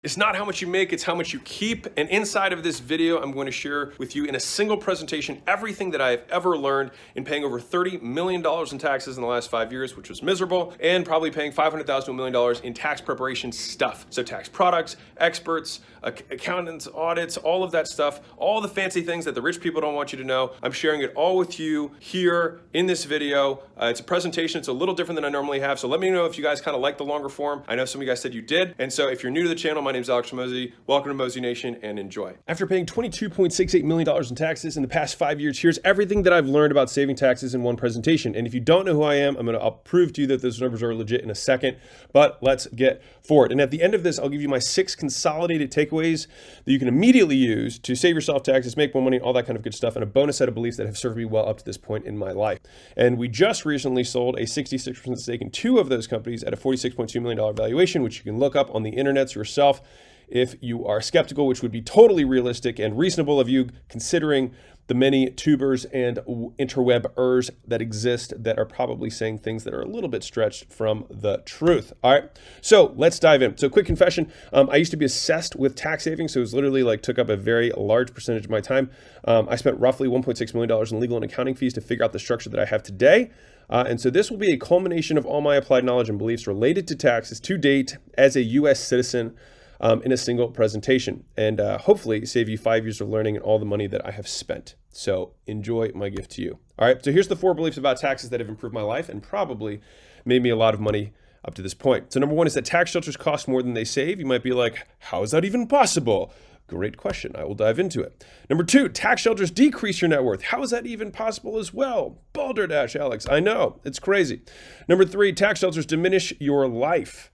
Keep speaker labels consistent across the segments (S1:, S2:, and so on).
S1: It's not how much you make, it's how much you keep. And inside of this video, I'm going to share with you in a single presentation everything that I have ever learned in paying over $30 million in taxes in the last 5 years, which was miserable, and probably paying $500,000 to $1 million in tax preparation stuff. So tax products, experts, accountants, audits, all of that stuff, all the fancy things that the rich people don't want you to know. I'm sharing it all with you here in this video. It's a presentation, it's a little different than I normally have. So let me know if you guys kind of like the longer form. I know some of you guys said you did. And so if you're new to the channel, my name is Alex Mosey. Welcome to Mosey Nation and enjoy. After paying $22.68 million in taxes in the past 5 years, here's everything that I've learned about saving taxes in one presentation. And if you don't know who I am, I'll prove to you that those numbers are legit in a second, but let's get forward. And at the end of this, I'll give you my 6 consolidated takeaways that you can immediately use to save yourself taxes, make more money, all that kind of good stuff, and a bonus set of beliefs that have served me well up to this point in my life. And we just recently sold a 66% stake in 2 of those companies at a $46.2 million valuation, which you can look up on the internet yourself if you are skeptical, which would be totally realistic and reasonable of you considering the many tubers and interwebers that exist that are probably saying things that are a little bit stretched from the truth. All right, so let's dive in. So quick confession, I used to be obsessed with tax savings, so it was literally like took up a very large percentage of my time. I spent roughly $1.6 million in legal and accounting fees to figure out the structure that I have today. And so this will be a culmination of all my applied knowledge and beliefs related to taxes to date as a U.S. citizen in a single presentation, and hopefully save you 5 years of learning and all the money that I have spent. So enjoy my gift to you. All right, so here's the 4 beliefs about taxes that have improved my life and probably made me a lot of money up to this point. So number 1 is that tax shelters cost more than they save. You might be like, how is that even possible? Great question. I will dive into it. Number 2, tax shelters decrease your net worth. How is that even possible as well? Balderdash, Alex. I know, it's crazy. Number 3, tax shelters diminish your life.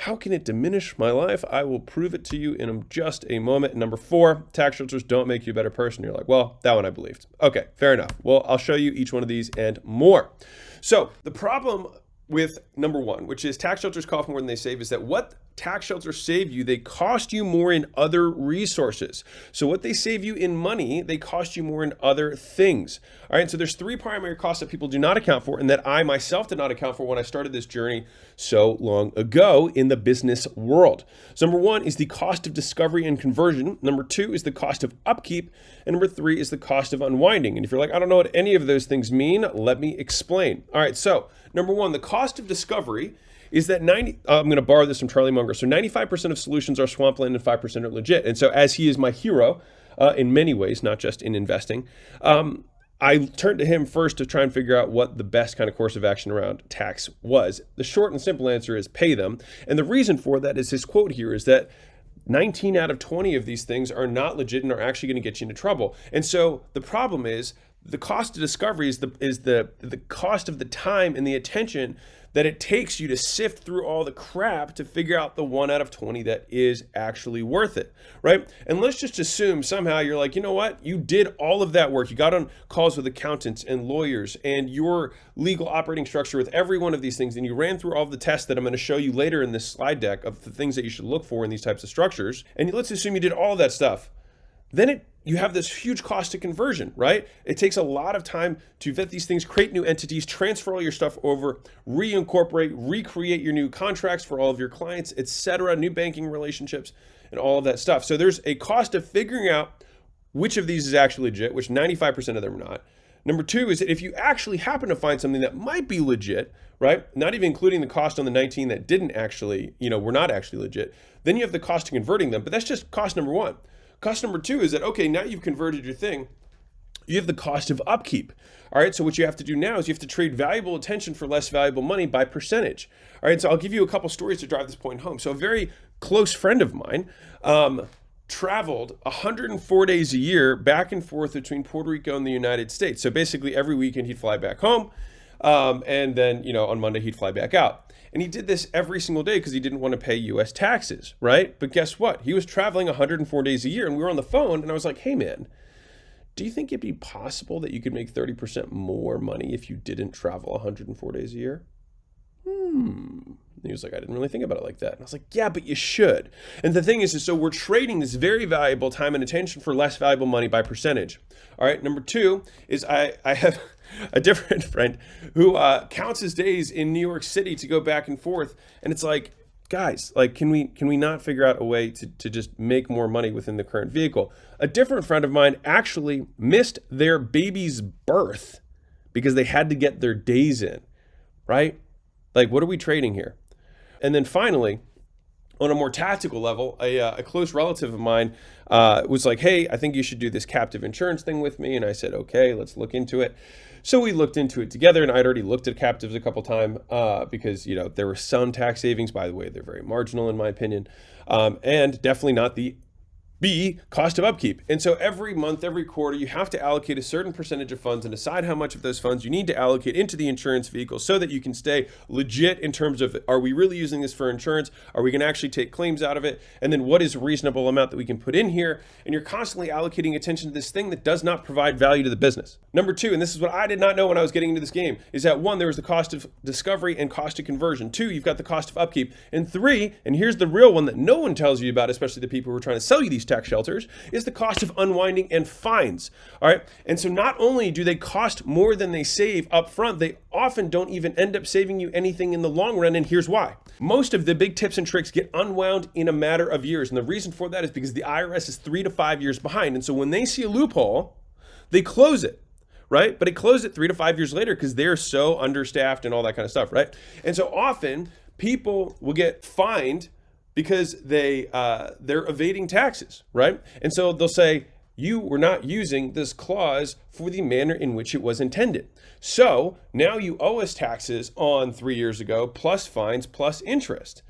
S1: How can it diminish my life? I will prove it to you in just a moment. Number 4, tax shelters don't make you a better person. You're like, well, that one I believed. Okay, fair enough. Well, I'll show you each one of these and more. So the problem with number 1, which is tax shelters cost more than they save, is that what tax shelters save you, they cost you more in other resources. So what they save you in money, they cost you more in other things. All right, so there's 3 primary costs that people do not account for and that I myself did not account for when I started this journey so long ago in the business world. So number 1 is the cost of discovery and conversion. Number 2 is the cost of upkeep. And number 3 is the cost of unwinding. And if you're like, I don't know what any of those things mean, let me explain. All right, so number 1, the cost of discovery is that I'm going to borrow this from Charlie Munger. So 95% of solutions are swampland and 5% are legit. And so as he is my hero in many ways, not just in investing, I turned to him first to try and figure out what the best kind of course of action around tax was. The short and simple answer is pay them. And the reason for that is his quote here is that 19 out of 20 of these things are not legit and are actually going to get you into trouble. And so the problem is the cost of discovery is the cost of the time and the attention that it takes you to sift through all the crap to figure out the 1 out of 20 that is actually worth it, right? And let's just assume somehow you're like, you know what? You did all of that work. You got on calls with accountants and lawyers and your legal operating structure with every one of these things, and you ran through all of the tests that I'm going to show you later in this slide deck of the things that you should look for in these types of structures. And let's assume you did all of that stuff. Then you have this huge cost to conversion, right? It takes a lot of time to vet these things, create new entities, transfer all your stuff over, reincorporate, recreate your new contracts for all of your clients, etc., new banking relationships, and all of that stuff. So there's a cost of figuring out which of these is actually legit, which 95% of them are not. Number 2 is that if you actually happen to find something that might be legit, right? Not even including the cost on the 19 that didn't actually, were not actually legit, then you have the cost of converting them, but that's just cost number 1. Cost number 2 is that, okay, now you've converted your thing, you have the cost of upkeep. All right, so what you have to do now is you have to trade valuable attention for less valuable money by percentage. All right, so I'll give you a couple stories to drive this point home. So a very close friend of mine traveled 104 days a year back and forth between Puerto Rico and the United States. So basically every weekend he'd fly back home, and then, on Monday he'd fly back out. And he did this every single day because he didn't want to pay U.S. taxes, right? But guess what? He was traveling 104 days a year, and we were on the phone, and I was like, hey, man, do you think it'd be possible that you could make 30% more money if you didn't travel 104 days a year? And he was like, I didn't really think about it like that. And I was like, yeah, but you should. And the thing is so we're trading this very valuable time and attention for less valuable money by percentage. All right, number 2 is I have a different friend who counts his days in New York City to go back and forth. And it's like, guys, like, can we not figure out a way to just make more money within the current vehicle? A different friend of mine actually missed their baby's birth because they had to get their days in, right? Like, what are we trading here? And then finally, on a more tactical level, a close relative of mine was like, hey, I think you should do this captive insurance thing with me. And I said, okay, let's look into it. So we looked into it together, and I'd already looked at captives a couple times because, there were some tax savings. By the way, they're very marginal in my opinion, and definitely not the cost of upkeep. And so every month, every quarter, you have to allocate a certain percentage of funds and decide how much of those funds you need to allocate into the insurance vehicle so that you can stay legit in terms of, are we really using this for insurance? Are we going to actually take claims out of it? And then what is a reasonable amount that we can put in here? And you're constantly allocating attention to this thing that does not provide value to the business. Number two, and this is what I did not know when I was getting into this game, is that one, there was the cost of discovery and cost of conversion. Two, you've got the cost of upkeep. And three, and here's the real one that no one tells you about, especially the people who are trying to sell you these tax shelters, is the cost of unwinding and fines. All right. And so not only do they cost more than they save up front, they often don't even end up saving you anything in the long run. And here's why. Most of the big tips and tricks get unwound in a matter of years. And the reason for that is because the IRS is 3 to 5 years behind. And so when they see a loophole, they close it. Right? But it closed it 3 to 5 years later because they're so understaffed and all that kind of stuff. Right? And so often people will get fined because they're evading taxes, right? And so they'll say, you were not using this clause for the manner in which it was intended. So now you owe us taxes on 3 years ago, plus fines, plus interest.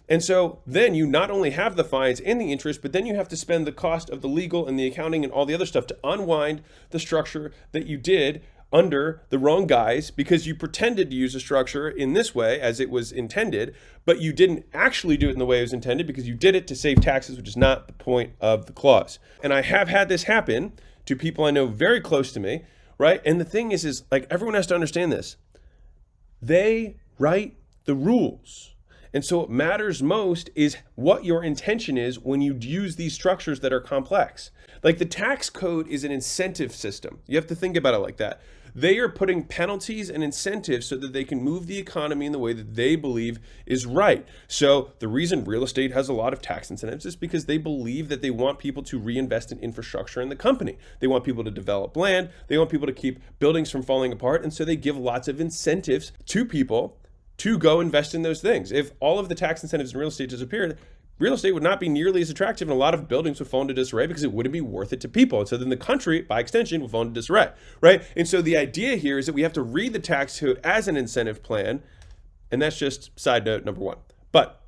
S1: And so then you not only have the fines and the interest, but then you have to spend the cost of the legal and the accounting and all the other stuff to unwind the structure that you did under the wrong guise because you pretended to use a structure in this way as it was intended, but you didn't actually do it in the way it was intended because you did it to save taxes, which is not the point of the clause. And I have had this happen to people I know very close to me, right? And the thing is like everyone has to understand this. They write the rules. And so what matters most is what your intention is when you use these structures that are complex. Like the tax code is an incentive system. You have to think about it like that. They are putting penalties and incentives so that they can move the economy in the way that they believe is right. So the reason real estate has a lot of tax incentives is because they believe that they want people to reinvest in infrastructure in the company. They want people to develop land. They want people to keep buildings from falling apart. And so they give lots of incentives to people to go invest in those things. If all of the tax incentives in real estate disappeared, real estate would not be nearly as attractive, and a lot of buildings would fall into disarray because it wouldn't be worth it to people. And so then the country, by extension, would fall into disarray, right? And so the idea here is that we have to read the tax code as an incentive plan, and that's just side note number one. But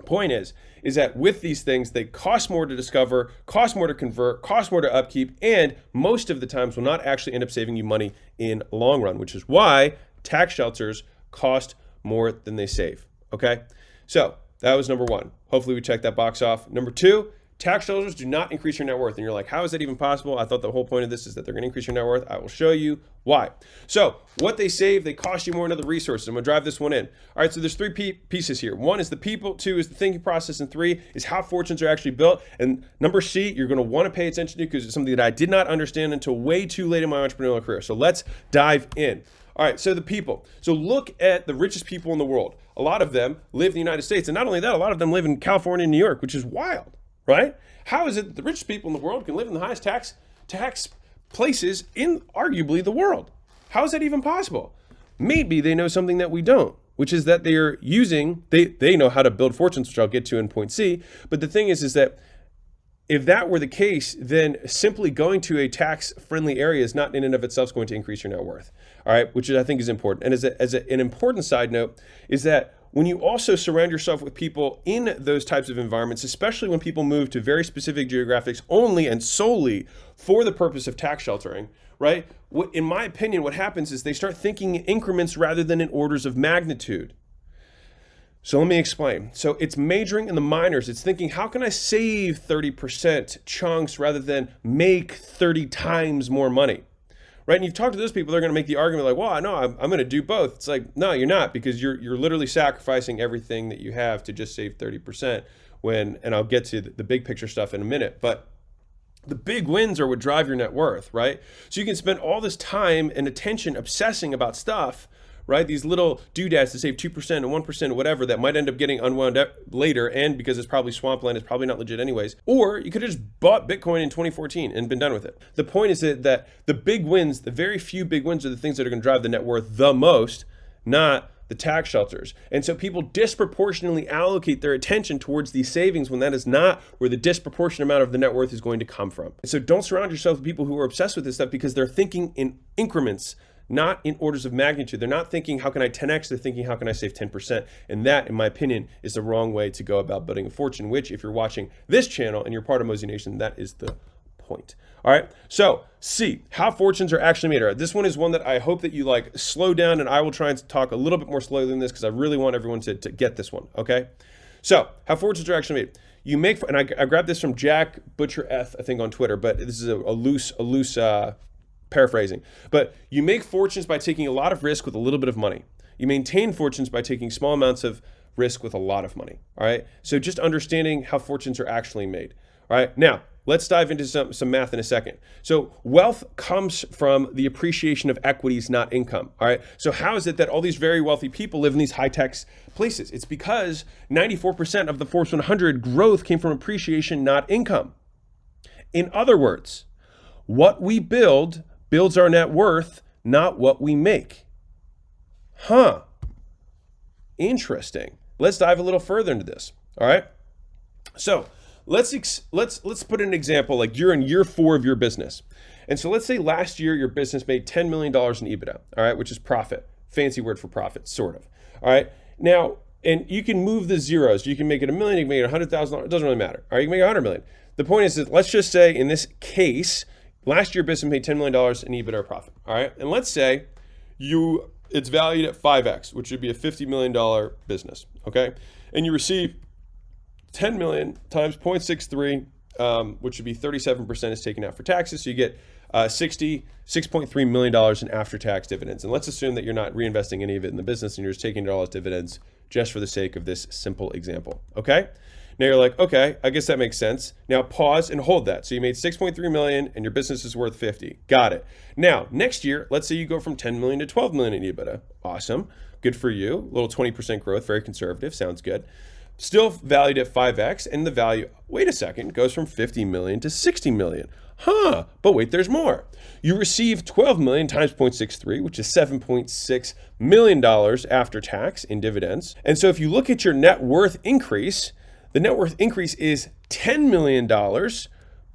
S1: point is that with these things, they cost more to discover, cost more to convert, cost more to upkeep, and most of the times will not actually end up saving you money in the long run, which is why tax shelters cost more than they save, okay? So that was number one. Hopefully we check that box off. Number two, tax shelters do not increase your net worth. And you're like, how is that even possible? I thought the whole point of this is that they're going to increase your net worth. I will show you why. So what they save, they cost you more in other resources. I'm going to drive this one in. All right, so there's three pieces here. One is the people, two is the thinking process, and three is how fortunes are actually built. And number C, you're going to want to pay attention to because it's something that I did not understand until way too late in my entrepreneurial career. So let's dive in. All right, so the people. So look at the richest people in the world. A lot of them live in the United States. And not only that, a lot of them live in California and New York, which is wild, right? How is it that the richest people in the world can live in the highest tax places in arguably the world? How is that even possible? Maybe they know something that we don't, which is that they know how to build fortunes, which I'll get to in point C. But the thing is that if that were the case, then simply going to a tax-friendly area is not in and of itself going to increase your net worth, all right, which I think is important. And an important side note is that when you also surround yourself with people in those types of environments, especially when people move to very specific geographics only and solely for the purpose of tax sheltering, right? In my opinion, what happens is they start thinking in increments rather than in orders of magnitude. So let me explain. So it's majoring in the minors. It's thinking, how can I save 30% chunks rather than make 30 times more money, right? And you've talked to those people, they're going to make the argument like, well, no, I'm going to do both. It's like, no, you're not, because you're literally sacrificing everything that you have to just save 30% and I'll get to the big picture stuff in a minute, but the big wins are what drive your net worth, right? So you can spend all this time and attention obsessing about stuff, right? These little doodads to save 2% and 1% or whatever that might end up getting unwound up later, and because it's probably swampland, it's probably not legit anyways. Or you could have just bought Bitcoin in 2014 and been done with it. The point is that the big wins, the very few big wins, are the things that are going to drive the net worth the most, not the tax shelters. And so people disproportionately allocate their attention towards these savings when that is not where the disproportionate amount of the net worth is going to come from. And so don't surround yourself with people who are obsessed with this stuff, because they're thinking in increments, not in orders of magnitude. They're not thinking, how can I 10x? They're thinking, how can I save 10%? And that, in my opinion, is the wrong way to go about building a fortune, which, if you're watching this channel and you're part of Mosey Nation, that is the point. All right, so C, how fortunes are actually made. All right, this one is one that I hope that you like slow down, and I will try and talk a little bit more slowly than this because I really want everyone to get this one, okay? So, how fortunes are actually made. You make, and I grabbed this from Jack Butcher F, I think, on Twitter, but this is a loose paraphrasing. But you make fortunes by taking a lot of risk with a little bit of money. You maintain fortunes by taking small amounts of risk with a lot of money, all right? So just understanding how fortunes are actually made, all right? Now, let's dive into some math in a second. So wealth comes from the appreciation of equities, not income, all right? So how is it that all these very wealthy people live in these high-tax places? It's because 94% of the Forbes 100 growth came from appreciation, not income. In other words, what we build builds our net worth, not what we make. Huh. Interesting. Let's dive a little further into this, all right? So let's put an example, like you're in year 4 of your business. And so let's say last year your business made $10 million in EBITDA, all right, which is profit. Fancy word for profit, sort of. All right. Now, and you can move the zeros. You can make it $1 million, you can make it $100,000. It doesn't really matter. All right, you can make $100 million. The point is that let's just say in this case, last year business made $10 million in EBITDA or profit. All right. And let's say it's valued at 5x, which would be a $50 million business. Okay. And you receive 10 million times 0.63, which would be 37% is taken out for taxes. So you get $6.3 million in after-tax dividends. And let's assume that you're not reinvesting any of it in the business and you're just taking it all as dividends just for the sake of this simple example. Okay. Now you're like, okay, I guess that makes sense. Now pause and hold that. So you made 6.3 million and your business is worth 50. Got it. Now, next year, let's say you go from 10 million to 12 million in EBITDA. Awesome. Good for you. A little 20% growth, very conservative. Sounds good. Still valued at 5x, and the value, wait a second, goes from 50 million to 60 million. Huh, but wait, there's more. You receive 12 million times 0.63, which is $7.6 million after tax in dividends. And so if you look at your net worth increase, the net worth increase is $10 million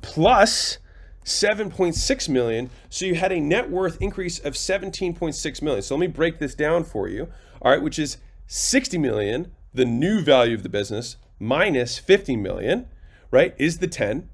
S1: plus 7.6 million. So you had a net worth increase of 17.6 million. So let me break this down for you. All right, which is 60 million, the new value of the business, minus 50 million, right, is the 10.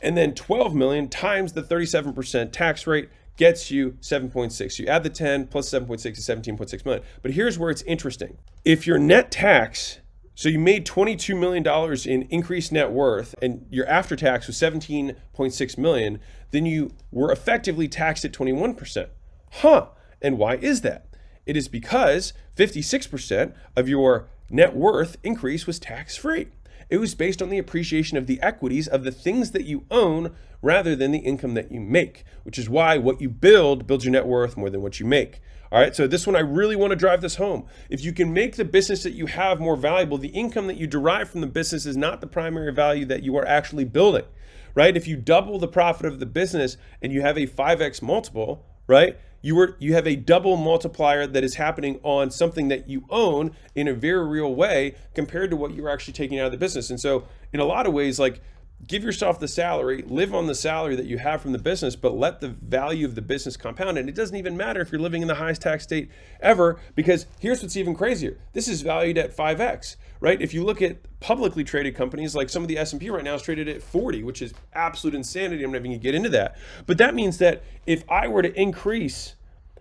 S1: And then 12 million times the 37% tax rate gets you 7.6. You add the 10 plus 7.6 is 17.6 million. But here's where it's interesting. If your net tax, so you made $22 million in increased net worth and your after tax was 17.6 million, then you were effectively taxed at 21%. Huh, and why is that? It is because 56% of your net worth increase was tax-free. It was based on the appreciation of the equities of the things that you own rather than the income that you make, which is why what you builds your net worth more than what you make. All right, so this one, I really want to drive this home. If you can make the business that you have more valuable, the income that you derive from the business is not the primary value that you are actually building, right? If you double the profit of the business and you have a 5x multiple, right? You have a double multiplier that is happening on something that you own in a very real way compared to what you're actually taking out of the business. And so in a lot of ways, like, give yourself the salary, live on the salary that you have from the business, but let the value of the business compound. And it doesn't even matter if you're living in the highest tax state ever, because here's what's even crazier. This is valued at 5x, right? If you look at publicly traded companies, like some of the S&P right now is traded at 40, which is absolute insanity. I'm not even gonna get into that. But that means that if I were to increase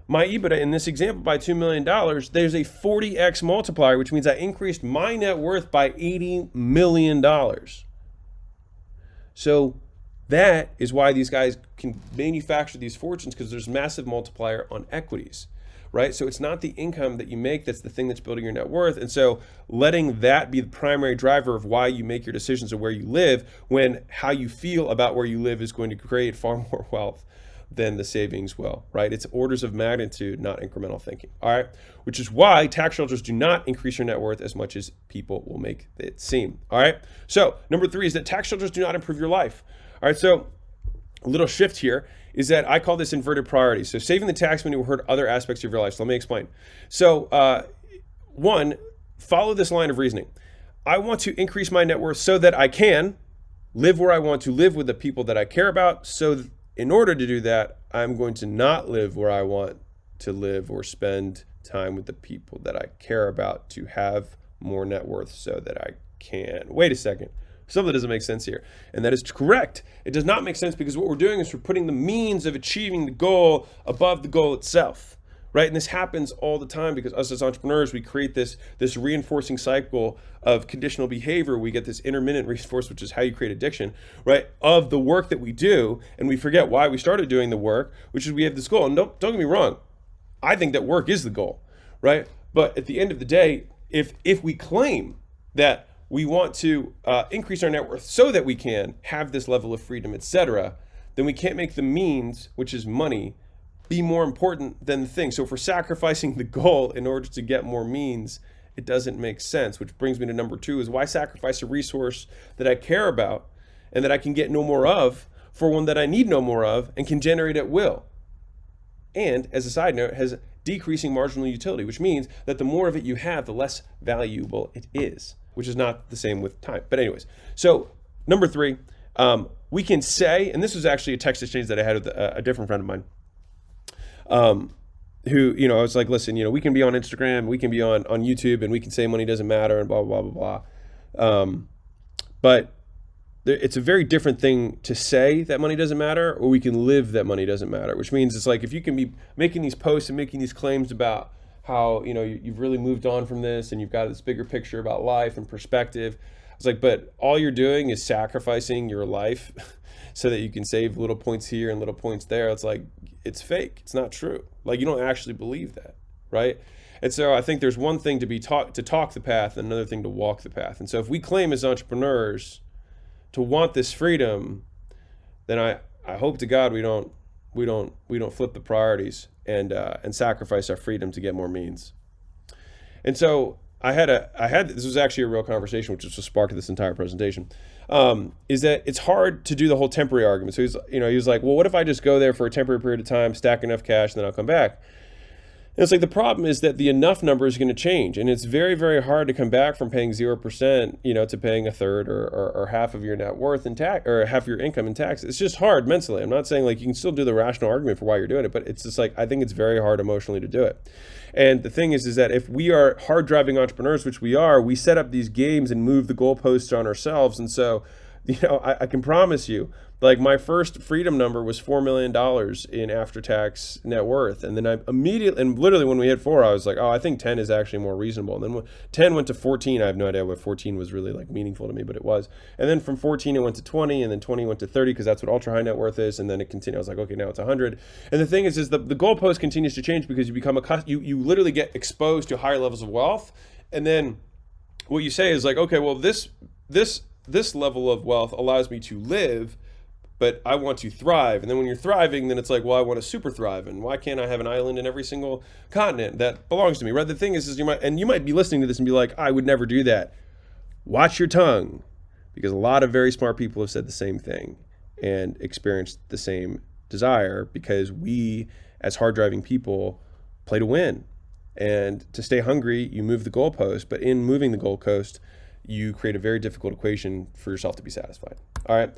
S1: my EBITDA in this example by $2 million, there's a 40x multiplier, which means I increased my net worth by $80 million. So that is why these guys can manufacture these fortunes, because there's massive multiplier on equities, right? So it's not the income that you make that's the thing that's building your net worth. And so letting that be the primary driver of why you make your decisions of where you live, when how you feel about where you live is going to create far more wealth than the savings will, right? It's orders of magnitude, not incremental thinking, all right? Which is why tax shelters do not increase your net worth as much as people will make it seem, all right? So number 3 is that tax shelters do not improve your life, all right? So a little shift here is that I call this inverted priorities. So saving the tax money will hurt other aspects of your life. So let me explain. So 1, follow this line of reasoning. I want to increase my net worth so that I can live where I want to live with the people that I care about. So in order to do that, I'm going to not live where I want to live or spend time with the people that I care about to have more net worth so that I can. Wait a second. Something doesn't make sense here. And that is correct. It does not make sense because what we're doing is we're putting the means of achieving the goal above the goal itself, right? And this happens all the time because us as entrepreneurs, we create this reinforcing cycle of conditional behavior. We get this intermittent reinforcement, which is how you create addiction, right? Of the work that we do. And we forget why we started doing the work, which is we have this goal. And don't get me wrong. I think that work is the goal, right? But at the end of the day, if we claim that we want to increase our net worth so that we can have this level of freedom, etc., then we can't make the means, which is money, be more important than the thing. So if we're sacrificing the goal in order to get more means, it doesn't make sense, which brings me to number 2 is why sacrifice a resource that I care about and that I can get no more of for one that I need no more of and can generate at will. And as a side note, has decreasing marginal utility, which means that the more of it you have, the less valuable it is, which is not the same with time. But anyways, so number 3, we can say, and this was actually a text exchange that I had with a different friend of mine, who, I was like, listen, we can be on Instagram, we can be on YouTube, and we can say money doesn't matter and blah, blah, blah, blah. But it's a very different thing to say that money doesn't matter, or we can live that money doesn't matter, which means it's like if you can be making these posts and making these claims about how you've really moved on from this and you've got this bigger picture about life and perspective. It's like, but all you're doing is sacrificing your life so that you can save little points here and little points there. It's like, it's fake. It's not true. Like, you don't actually believe that, right? And so I think there's one thing to talk the path and another thing to walk the path. And so if we claim as entrepreneurs to want this freedom, then I hope to God we don't flip the priorities and sacrifice our freedom to get more means. And so I had this was actually a real conversation, which was the spark of this entire presentation, is that it's hard to do the whole temporary argument. So he was like, well, what if I just go there for a temporary period of time, stack enough cash, and then I'll come back? And it's like the problem is that the enough number is going to change, and it's very, very hard to come back from paying 0%, to paying a third or half of your net worth in tax or half of your income in tax. It's just hard mentally. I'm not saying like you can still do the rational argument for why you're doing it, but it's just like I think it's very hard emotionally to do it. And the thing is that if we are hard driving entrepreneurs, which we are, we set up these games and move the goalposts on ourselves. And so, I can promise you, like my first freedom number was $4 million in after-tax net worth. And then I immediately, and literally when we hit 4, I was like, oh, I think 10 is actually more reasonable. And then when 10 went to 14, I have no idea what 14 was really like meaningful to me, but it was. And then from 14, it went to 20, and then 20 went to 30 because that's what ultra high net worth is. And then it continued. I was like, okay, now it's 100. And the thing is the goalpost continues to change because you become you literally get exposed to higher levels of wealth. And then what you say is like, okay, well, this level of wealth allows me to live, but I want to thrive. And then when you're thriving, then it's like, well, I want to super thrive. And why can't I have an island in every single continent that belongs to me, right? The thing is you might be listening to this and be like, I would never do that. Watch your tongue, because a lot of very smart people have said the same thing and experienced the same desire, because we, as hard driving people, play to win. And to stay hungry, you move the goalpost, but in moving the goalpost, you create a very difficult equation for yourself to be satisfied. All right.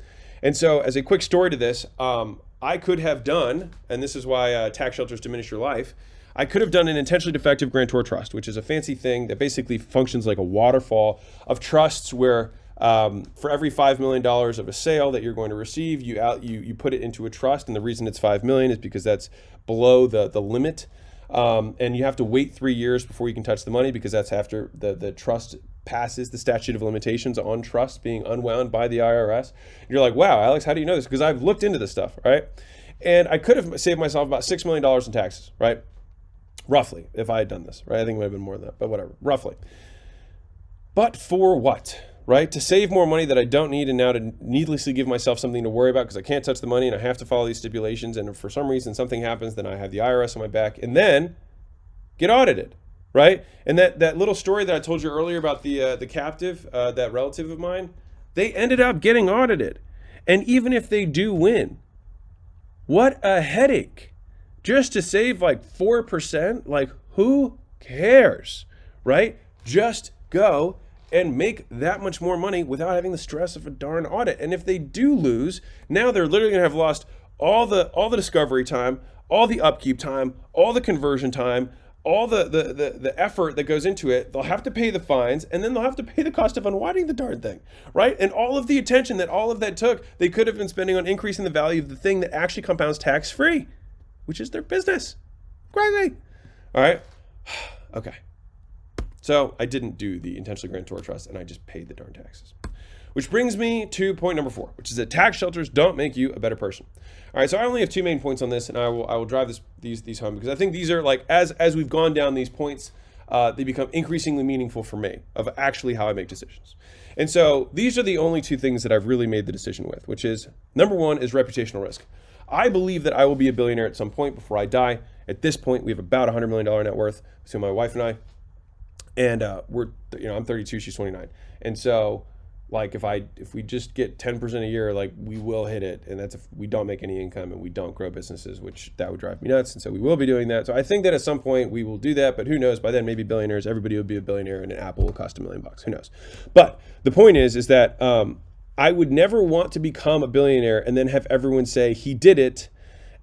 S1: And so as a quick story to this, I could have done, and this is why tax shelters diminish your life, I could have done an intentionally defective grantor trust, which is a fancy thing that basically functions like a waterfall of trusts where for every $5 million of a sale that you're going to receive, you put it into a trust. And the reason it's $5 million is because that's below the limit. And you have to wait 3 years before you can touch the money, because that's after the trust passes the statute of limitations on trust being unwound by the IRS. And you're like, wow, Alex, how do you know this? Because I've looked into this stuff, right? And I could have saved myself about $6 million in taxes, right? Roughly, if I had done this, right? I think it might have been more than that, but whatever, roughly. But for what? right? To save more money that I don't need and now to needlessly give myself something to worry about because I can't touch the money and I have to follow these stipulations. And if for some reason something happens, then I have the IRS on my back and then get audited, right? And that little story that I told you earlier about the captive, that relative of mine, they ended up getting audited. And even if they do win, what a headache. Just to save like 4%, like who cares, right? Just go and make that much more money without having the stress of a darn audit. And if they do lose, now they're literally gonna have lost all the discovery time, all the upkeep time, all the conversion time, all the effort that goes into it. They'll have to pay the fines, and then they'll have to pay the cost of unwinding the darn thing, right? And all of the attention that all of that took, they could have been spending on increasing the value of the thing that actually compounds tax-free, which is their business. Crazy. All right. Okay. So I didn't do the intentionally grantor trust, and I just paid the darn taxes. Which brings me to point number 4, which is that tax shelters don't make you a better person. All right, so I only have 2 main points on this, and I will drive these home because I think these are like as we've gone down these points, they become increasingly meaningful for me of actually how I make decisions. And so these are the only 2 things that I've really made the decision with, which is number 1 is reputational risk. I believe that I will be a billionaire at some point before I die. At this point, we have about $100 million net worth between my wife and I. And I'm 32, she's 29. And so like if we just get 10% a year, like we will hit it. And that's if we don't make any income and we don't grow businesses, which that would drive me nuts. And so we will be doing that. So I think that at some point we will do that, but who knows, by then maybe billionaires, everybody will be a billionaire and an Apple will cost $1 million, who knows? But the point is that I would never want to become a billionaire and then have everyone say he did it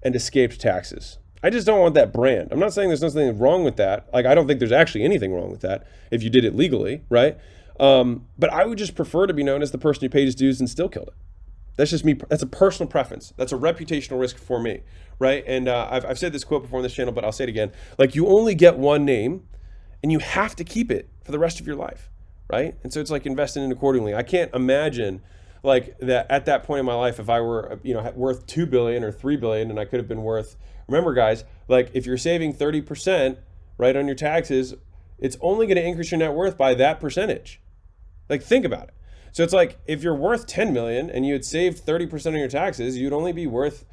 S1: and escaped taxes. I just don't want that brand. I'm not saying there's nothing wrong with that. Like, I don't think there's actually anything wrong with that if you did it legally, right? But I would just prefer to be known as the person who paid his dues and still killed it. That's just me. That's a personal preference. That's a reputational risk for me, right? And I've said this quote before on this channel, but I'll say it again. Like, you only get one name and you have to keep it for the rest of your life, right? And so it's like investing in accordingly. I can't imagine like that at that point in my life, if I were, worth 2 billion or 3 billion and I could have been worth, remember guys, like if you're saving 30%, right, on your taxes, it's only going to increase your net worth by that percentage. Like, think about it. So it's like if you're worth 10 million and you had saved 30% on your taxes, you'd only be worth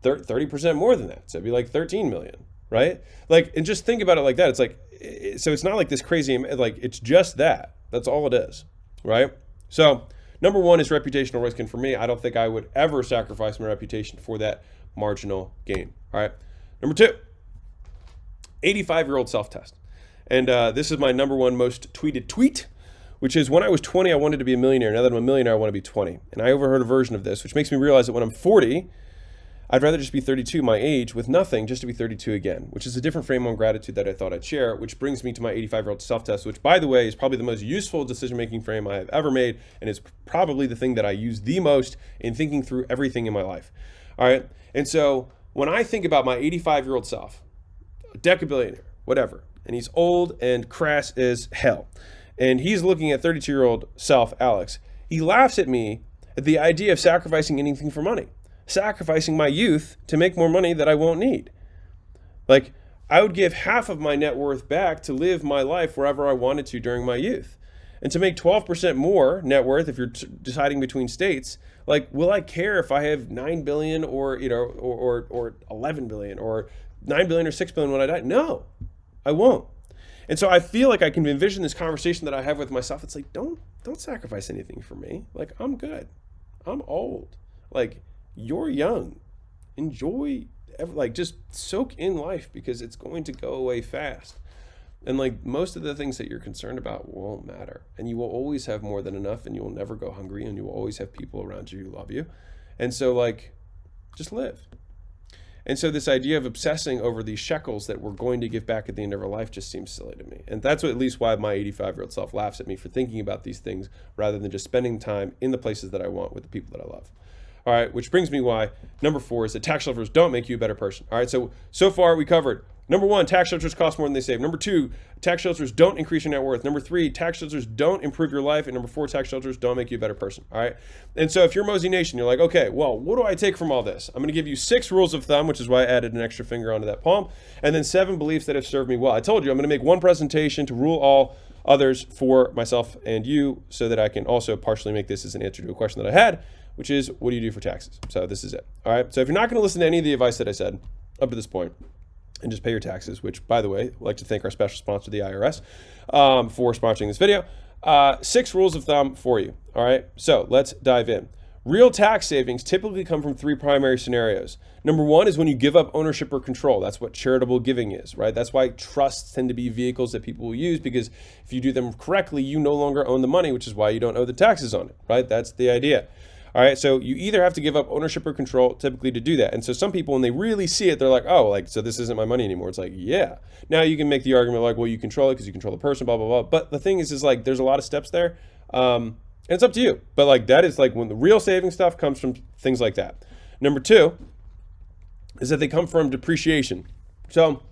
S1: 30% more than that. So it'd be like 13 million, right? Like, and just think about it like that. It's like, so it's not like this crazy, like it's just that. That's all it is, right? So number 1 is reputational risk. And for me, I don't think I would ever sacrifice my reputation for that marginal gain. All right. Number 2, 85-year-old self-test. And this is my number 1 most tweeted tweet, which is when I was 20, I wanted to be a millionaire. Now that I'm a millionaire, I want to be 20. And I overheard a version of this, which makes me realize that when I'm 40, I'd rather just be 32, my age, with nothing, just to be 32 again, which is a different frame on gratitude that I thought I'd share, which brings me to my 85-year-old self-test, which, by the way, is probably the most useful decision-making frame I have ever made, and is probably the thing that I use the most in thinking through everything in my life. All right? And so when I think about my 85-year-old self, a decabillionaire, whatever, and he's old and crass as hell, and he's looking at 32-year-old self, Alex, he laughs at me at the idea of sacrificing anything for money. Sacrificing my youth to make more money that I won't need. Like, I would give half of my net worth back to live my life wherever I wanted to during my youth. And to make 12% more net worth, if you're deciding between states, like, will I care if I have 9 billion or 11 billion or 9 billion or 6 billion when I die? No, I won't. And so I feel like I can envision this conversation that I have with myself. It's like, don't sacrifice anything for me. Like, I'm good. I'm old. Like, you're young. Enjoy, like, just soak in life because it's going to go away fast. And like, most of the things that you're concerned about won't matter. And you will always have more than enough, and you will never go hungry, and you will always have people around you who love you. And so, like, just live. And so this idea of obsessing over these shekels that we're going to give back at the end of our life just seems silly to me. And that's at least why my 85-year-old self laughs at me for thinking about these things rather than just spending time in the places that I want with the people that I love. All right, which brings me why number 4 is that tax shelters don't make you a better person. All right, so far we covered number 1, tax shelters cost more than they save. Number 2, tax shelters don't increase your net worth. Number 3, tax shelters don't improve your life. And number 4, tax shelters don't make you a better person. All right, and so if you're Mosey Nation, you're like, okay, well, what do I take from all this? I'm going to give you 6 rules of thumb, which is why I added an extra finger onto that palm, and then 7 beliefs that have served me well. I told you I'm going to make one presentation to rule all others for myself and you, so that I can also partially make this as an answer to a question that I had, which is, what do you do for taxes? So this is it. All right. So if you're not going to listen to any of the advice that I said up to this point, and just pay your taxes, which, by the way, I'd like to thank our special sponsor, the IRS, for sponsoring this video. 6 rules of thumb for you. All right. So let's dive in. Real tax savings typically come from 3 primary scenarios. Number 1 is when you give up ownership or control. That's what charitable giving is, right? That's why trusts tend to be vehicles that people will use, because if you do them correctly, you no longer own the money, which is why you don't owe the taxes on it, right? That's the idea. All right, so you either have to give up ownership or control typically to do that. And so some people, when they really see it, they're like, oh, like, so this isn't my money anymore. It's like, yeah. Now you can make the argument like, well, you control it because you control the person, blah, blah, blah. But the thing is like, there's a lot of steps there. And it's up to you. But like, that is like when the real saving stuff comes from things like that. Number 2 is that they come from depreciation. So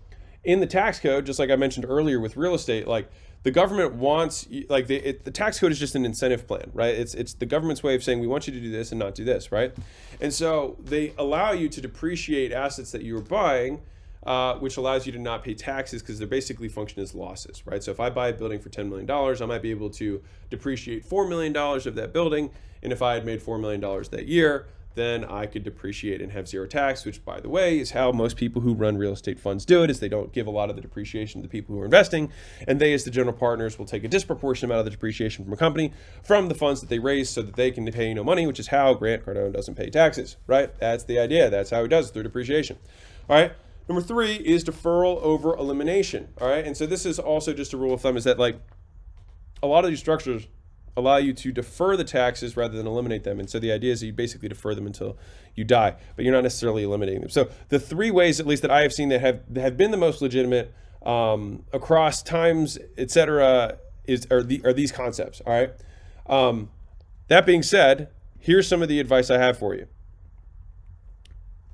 S1: in the tax code, just like I mentioned earlier with real estate, like, the government wants, like, the tax code is just an incentive plan, right? It's the government's way of saying, we want you to do this and not do this, right? And so they allow you to depreciate assets that you were buying, which allows you to not pay taxes, because they're basically function as losses, right? So if I buy a building for $10 million, I might be able to depreciate $4 million of that building. And if I had made $4 million that year, then I could depreciate and have 0 tax, which, by the way, is how most people who run real estate funds do it, is they don't give a lot of the depreciation to the people who are investing, and they, as the general partners, will take a disproportionate amount of the depreciation from a company from the funds that they raise, so that they can pay no money, which is how Grant Cardone doesn't pay taxes, right? That's the idea. That's how he does it, through depreciation. All right. Number 3 is deferral over elimination. All right. And so this is also just a rule of thumb, is that, like, a lot of these structures allow you to defer the taxes rather than eliminate them. And so the idea is that you basically defer them until you die, but you're not necessarily eliminating them. So the 3 ways, at least, that I have seen that have been the most legitimate across times, etc., are these concepts. All right. That being said, here's some of the advice I have for you.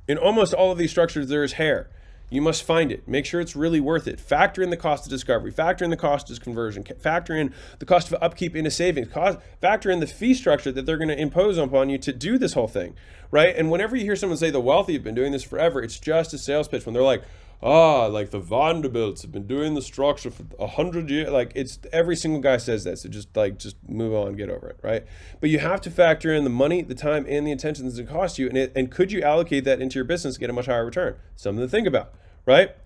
S1: In almost all of these structures, there is hair. You must find it. Make sure it's really worth it. Factor in the cost of discovery. Factor in the cost of conversion. Factor in the cost of upkeep into savings. Factor in the fee structure that they're going to impose upon you to do this whole thing, right? And whenever you hear someone say the wealthy have been doing this forever, it's just a sales pitch. When they're like, like the Vanderbilts have been doing the structure for 100 years. Like, it's every single guy says that. So just move on, get over it, right? But you have to factor in the money, the time, and the attention that it costs you. And could you allocate that into your business to get a much higher return? Something to think about, right?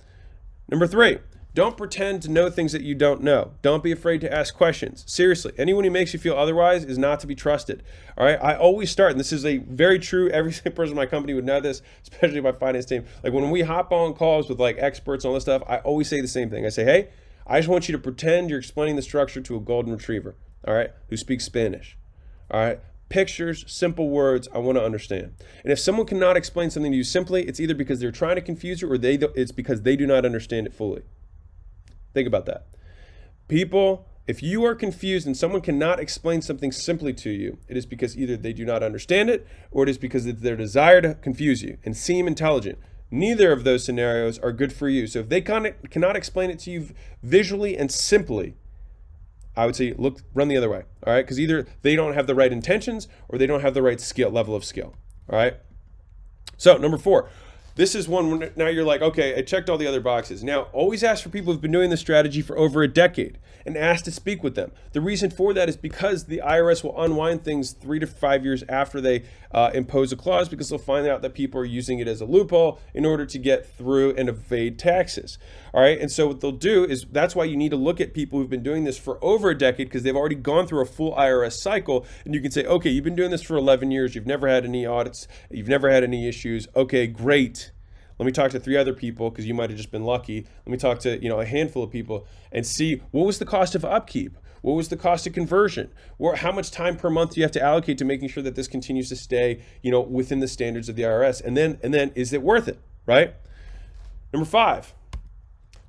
S1: Number 3, don't pretend to know things that you don't know. Don't be afraid to ask questions. Seriously, anyone who makes you feel otherwise is not to be trusted. All right. I always start, and this is a very true, every single person in my company would know this, especially my finance team. Like, when we hop on calls with like experts and all this stuff, I always say the same thing. I say, hey, I just want you to pretend you're explaining the structure to a golden retriever, all right, who speaks Spanish. All right. Pictures, simple words, I want to understand. And if someone cannot explain something to you simply, it's either because they're trying to confuse you, or it's because they do not understand it fully. Think about that. People, if you are confused and someone cannot explain something simply to you, it is because either they do not understand it, or it is because it's their desire to confuse you and seem intelligent. Neither of those scenarios are good for you. So if they cannot explain it to you visually and simply, I would say run the other way. All right, because either they don't have the right intentions, or they don't have the right level of skill. All right. So number 4. This is one where now you're like, okay, I checked all the other boxes. Now, always ask for people who've been doing this strategy for over a decade, and ask to speak with them. The reason for that is because the IRS will unwind things 3 to 5 years after they impose a clause, because they'll find out that people are using it as a loophole in order to get through and evade taxes. All right. And so what they'll do is, that's why you need to look at people who've been doing this for over a decade, because they've already gone through a full IRS cycle. And you can say, okay, you've been doing this for 11 years. You've never had any audits. You've never had any issues. Okay, great. Let me talk to 3 other people, because you might have just been lucky. Let me talk to, a handful of people and see, what was the cost of upkeep? What was the cost of conversion? Or how much time per month do you have to allocate to making sure that this continues to stay, within the standards of the IRS? And then is it worth it, right? Number 5,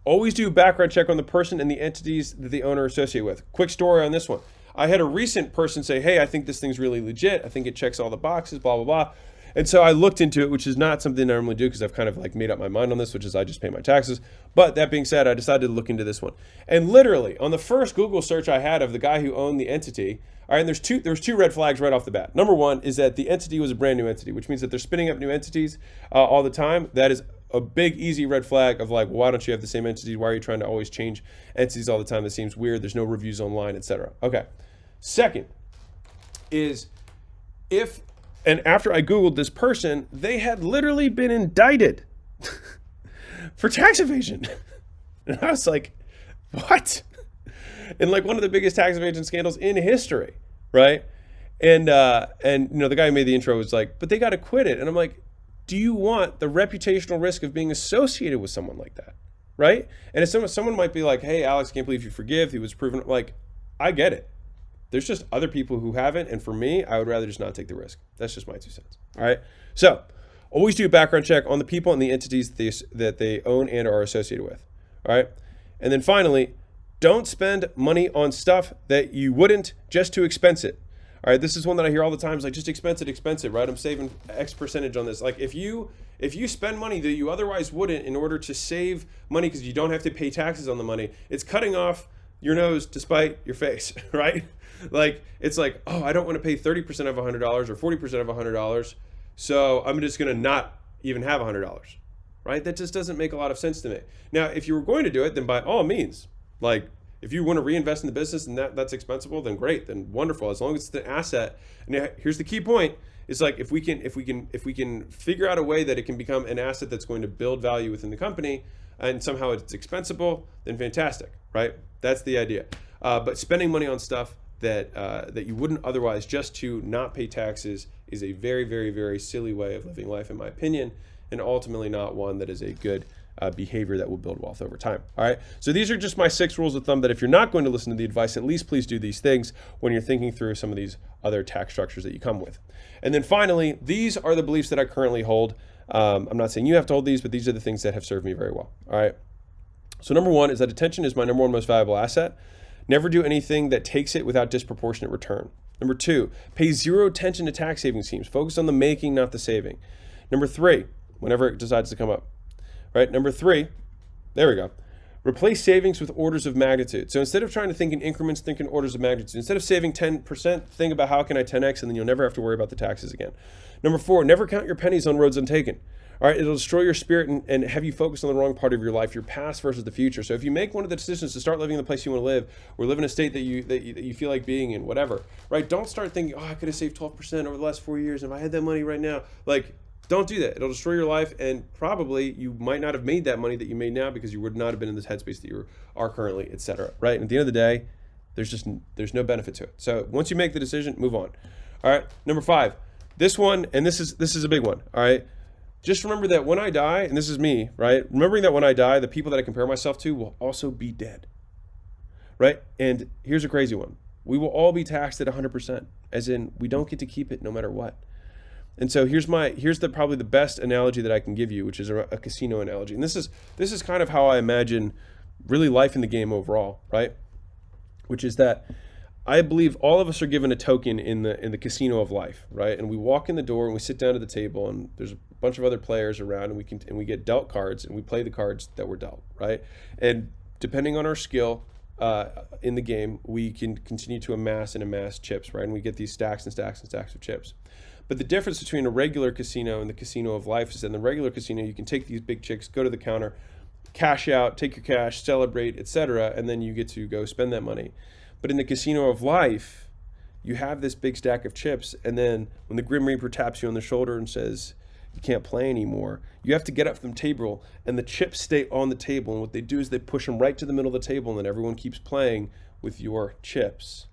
S1: always do a background check on the person and the entities that the owner associate with. Quick story on this one. I had a recent person say, hey, I think this thing's really legit. I think it checks all the boxes, blah, blah, blah. And so I looked into it, which is not something I normally do, because I've kind of like made up my mind on this, which is I just pay my taxes. But that being said, I decided to look into this one. And literally on the first Google search I had of the guy who owned the entity, all right, and there's two red flags right off the bat. Number 1 is that the entity was a brand new entity, which means that they're spinning up new entities all the time. That is a big, easy red flag of like, why don't you have the same entity? Why are you trying to always change entities all the time? That seems weird. There's no reviews online, etc. Okay. Second is and after I Googled this person, they had literally been indicted for tax evasion. And I was like, what? And like one of the biggest tax evasion scandals in history, right? And the guy who made the intro was like, but they got acquitted. And I'm like, do you want the reputational risk of being associated with someone like that, right? And if someone might be like, hey, Alex, can't believe you forgive. He was proven. Like, I get it. There's just other people who haven't. And for me, I would rather just not take the risk. That's just my 2 cents. All right. So always do a background check on the people and the entities that they own and are associated with. All right. And then finally, don't spend money on stuff that you wouldn't just to expense it. All right. This is one that I hear all the time. It's like, just expense it, right? I'm saving X percentage on this. Like if you spend money that you otherwise wouldn't in order to save money because you don't have to pay taxes on the money, it's cutting off your nose to spite your face, right? Like, it's like, oh, I don't want to pay 30% of $100 or 40% of $100, so I'm just going to not even have $100, right? That just doesn't make a lot of sense to me. Now, if you were going to do it, then by all means, like, if you want to reinvest in the business and that's expensible, then great, then wonderful. As long as it's an asset. And here's the key point: is like if we can figure out a way that it can become an asset that's going to build value within the company, and somehow it's expensible, then fantastic, right? That's the idea. But spending money on stuff that you wouldn't otherwise just to not pay taxes is a very, very, very silly way of living life, in my opinion, and ultimately not one that is a good behavior that will build wealth over time. All right. So these are just my 6 rules of thumb that if you're not going to listen to the advice, at least please do these things when you're thinking through some of these other tax structures that you come with. And then finally, these are the beliefs that I currently hold. I'm not saying you have to hold these, but these are the things that have served me very well. All right. So number 1 is that attention is my number 1 most valuable asset. Never do anything that takes it without disproportionate return. Number 2, pay zero attention to tax saving schemes. Focus on the making, not the saving. Number 3, whenever it decides to come up. Right? Number 3, there we go. Replace savings with orders of magnitude. So instead of trying to think in increments, think in orders of magnitude. Instead of saving 10%, think about how can I 10x, and then you'll never have to worry about the taxes again. Number 4, never count your pennies on roads untaken. All right, it'll destroy your spirit and have you focus on the wrong part of your life, your past versus the future. So if you make one of the decisions to start living in the place you want to live, or live in a state that you feel like being in, whatever, right? Don't start thinking, oh, I could have saved 12% over the last 4 years if I had that money right now. Like, don't do that. It'll destroy your life, and probably you might not have made that money that you made now because you would not have been in this headspace that you are currently, etc. Right? And at the end of the day, there's no benefit to it. So once you make the decision, move on. All right. Number 5, this one, and this is a big one. All right. Just remember that when I die, and this is me, right? Remembering that when I die, the people that I compare myself to will also be dead, right? And here's a crazy one. We will all be taxed at 100%, as in we don't get to keep it no matter what. And so here's probably the best analogy that I can give you, which is a casino analogy. And this is kind of how I imagine really life in the game overall, right? Which is that I believe all of us are given a token in the casino of life, right? And we walk in the door and we sit down at the table, and there's a bunch of other players around, and we get dealt cards, and we play the cards that were dealt, right? And depending on our skill in the game, we can continue to amass chips, right? And we get these stacks and stacks and stacks of chips. But the difference between a regular casino and the casino of life is that in the regular casino, you can take these big chicks, go to the counter, cash out, take your cash, celebrate, etc., and then you get to go spend that money. But in the casino of life, you have this big stack of chips, and then when the Grim Reaper taps you on the shoulder and says, you can't play anymore, you have to get up from the table, and the chips stay on the table, and what they do is they push them right to the middle of the table, and then everyone keeps playing with your chips.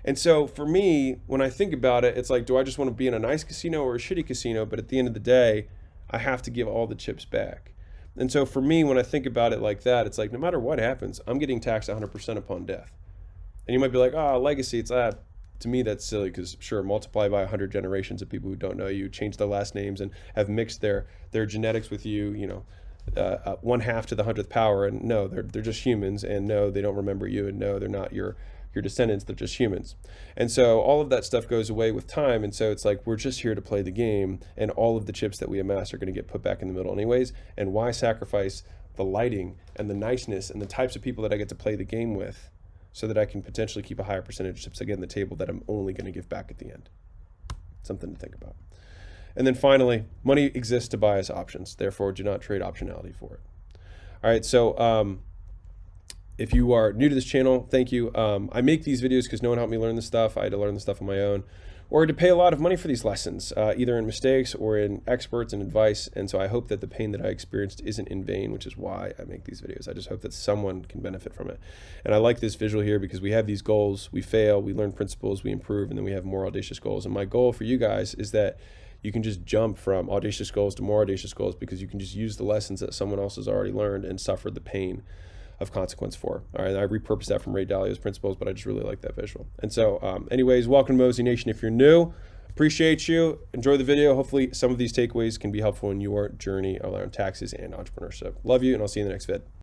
S1: And so for me, when I think about it, it's like, do I just want to be in a nice casino or a shitty casino? But at the end of the day, I have to give all the chips back. And so for me, when I think about it like that, it's like, no matter what happens, I'm getting taxed 100% upon death. And you might be like, legacy, it's to me, that's silly, because sure, multiply by 100 generations of people who don't know you, change their last names, and have mixed their genetics with you, 1/2 to the 100th power. And no, they're just humans, and no, they don't remember you, and no, they're not your descendants, they're just humans. And so all of that stuff goes away with time. And so it's like, we're just here to play the game, and all of the chips that we amass are going to get put back in the middle anyways. And why sacrifice the lighting and the niceness and the types of people that I get to play the game with, so that I can potentially keep a higher percentage of chips again on the table that I'm only going to give back at the end? Something to think about. And then finally, money exists to buy us options. Therefore, do not trade optionality for it. All right, so if you are new to this channel, thank you. I make these videos because no one helped me learn this stuff. I had to learn this stuff on my own, or to pay a lot of money for these lessons, either in mistakes or in experts and advice. And so I hope that the pain that I experienced isn't in vain, which is why I make these videos. I just hope that someone can benefit from it. And I like this visual here because we have these goals, we fail, we learn principles, we improve, and then we have more audacious goals. And my goal for you guys is that you can just jump from audacious goals to more audacious goals, because you can just use the lessons that someone else has already learned and suffered the pain of consequence for. All right, I repurposed that from Ray Dalio's principles, but I just really like that visual. And so anyways, welcome to Mosey Nation. If you're new, appreciate you. Enjoy the video. Hopefully some of these takeaways can be helpful in your journey around taxes and entrepreneurship. Love you, and I'll see you in the next vid.